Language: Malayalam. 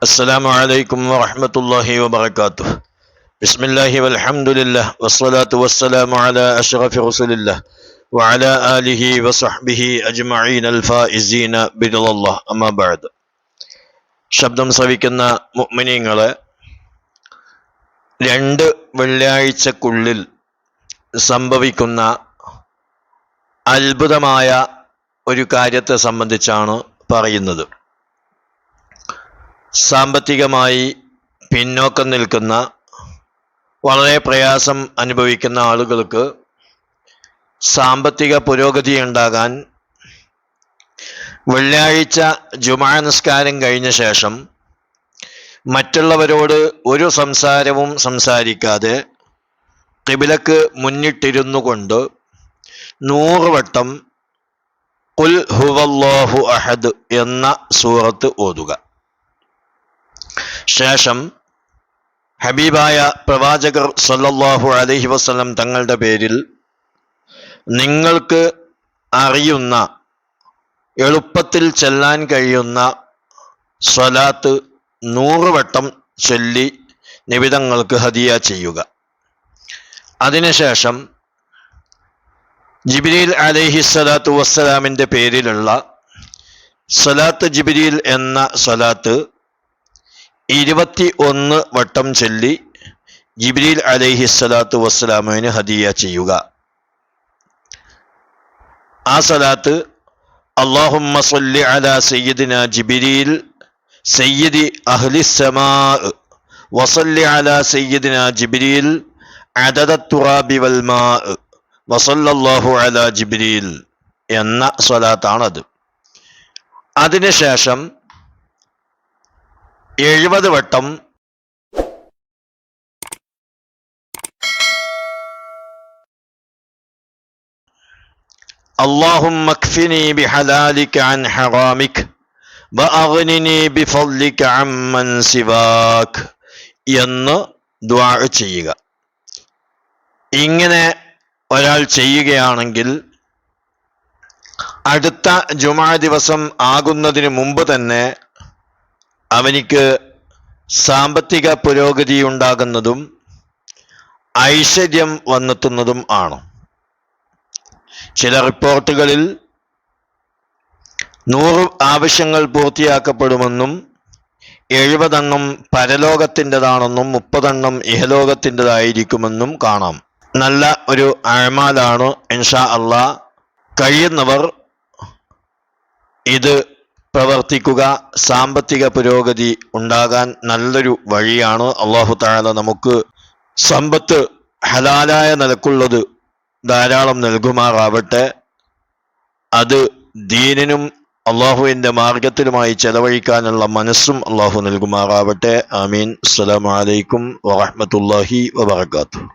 അസ്സലാമു അലൈക്കും വറഹ്മത്തുള്ളാഹി വബറകാതുഹു. ബിസ്മില്ലാഹി വൽഹംദുലില്ലാഹ് വസ്സലാത്തു വസ്സലാമു അലാ അഷ്റഫി റസൂലില്ലാഹ് വഅലാ ആലിഹി വസഹ്ബിഹി അജ്മഈനൽ ഫായിസീന ബിറളില്ലാഹ്. അമ്മാ ബഅദ്. ശബ്ദം ശ്രവിക്കുന്ന മുഅ്മിനീങ്ങളെ, 2 വെള്ളിയാഴ്ചക്കുള്ളിൽ സംഭവിക്കുന്ന അത്ഭുതമായ ഒരു കാര്യത്തെ സംബന്ധിച്ചാണ് പറയുന്നത്. സാമ്പത്തികമായി പിന്നോക്കം നിൽക്കുന്ന, വളരെ പ്രയാസം അനുഭവിക്കുന്ന ആളുകൾക്ക് സാമ്പത്തിക പുരോഗതി ഉണ്ടാകാൻ വെള്ളിയാഴ്ച ജുമാ നിസ്കാരം കഴിഞ്ഞ ശേഷം മറ്റുള്ളവരോട് ഒരു സംസാരവും സംസാരിക്കാതെ ഖിബ്ലക്ക് മുന്നിട്ടിരുന്നു കൊണ്ട് 100 വട്ടം ഖുൽ ഹുവല്ലാഹു അഹദ് എന്ന സൂറത്ത് ഓതുക. ശേഷം ഹബീബായ പ്രവാചകർ സല്ലല്ലാഹു അലൈഹി വസല്ലം തങ്ങളുടെ പേരിൽ നിങ്ങൾക്ക് അറിയുന്ന, എളുപ്പത്തിൽ ചെല്ലാൻ കഴിയുന്ന സ്വലാത്ത് 100 വട്ടം ചൊല്ലി നിബിതങ്ങൾക്ക് ഹദിയ ചെയ്യുക. അതിനുശേഷം ജിബ്രീൽ അലൈഹിസ്സലാത്തു വസ്സലാമിൻ്റെ പേരിലുള്ള സ്വലാത്ത് ജിബ്രീൽ എന്ന സ്വലാത്ത് 21 വട്ടം ചൊല്ലി ജിബ്രീൽ അലൈഹിസ്സലാത്തു വസ്സലാമിന് ഹദിയ ചെയ്യുക. ആ സ്വലാത്ത് അല്ലാഹുമ്മ സ്വല്ലി അലാ സയ്യിദിനാ ജിബ്രീൽ സയ്യിദി അഹ്ലിസ്സമാ വസല്ലി അലാ സയ്യിദിനാ ജിബ്രീൽ അദദത് തുറാബി വൽ മാ വസല്ലല്ലാഹു അലാ ജിബ്രീൽ എന്ന സ്വലാത്താണത്. അതിനുശേഷം 70 വട്ടം അല്ലാഹുമ്മ ക്ഫിനി ബിഹലാലിക അൻ ഹറാമിക വഅഗ്നിനി ബിഫദ്ലിക അമ്മൻ സിവാക എന്ന് ദുആ ചെയ്യുക. ഇങ്ങനെ ഒരാൾ ചെയ്യുകയാണെങ്കിൽ അടുത്ത ജുമാ ദിവസം ആകുന്നതിന് മുമ്പ് തന്നെ അവനിക്ക് സാമ്പത്തിക പുരോഗതി ഉണ്ടാകുന്നതും ഐശ്വര്യം വന്നെത്തുന്നതും ആണ്. ചില റിപ്പോർട്ടുകളിൽ 100 ആവശ്യങ്ങൾ പൂർത്തിയാക്കപ്പെടുമെന്നും 70 എണ്ണം പരലോകത്തിൻ്റെതാണെന്നും 30 എണ്ണം ഇഹലോകത്തിൻ്റെതായിരിക്കുമെന്നും കാണാം. നല്ല ഒരു അഅ്മാലാണ്. ഇൻഷാ അല്ലാഹ് കഴിയുന്നവർ ഇത് പ്രവർത്തിക്കുക. സാമ്പത്തിക പുരോഗതി ഉണ്ടാകാൻ നല്ലൊരു വഴിയാണ്. അല്ലാഹു തആല നമുക്ക് സമ്പത്ത് ഹലാലായ നിലക്കുള്ളത് ധാരാളം നൽകുമാറാവട്ടെ. അത് ദീനിനും അള്ളാഹുവിൻ്റെ മാർഗത്തിലുമായി ചെലവഴിക്കാനുള്ള മനസ്സും അള്ളാഹു നൽകുമാറാവട്ടെ. ആമീൻ. അസ്സലാമു അലൈക്കും വറഹ്മത്തുള്ളാഹി വബറകാതുഹു.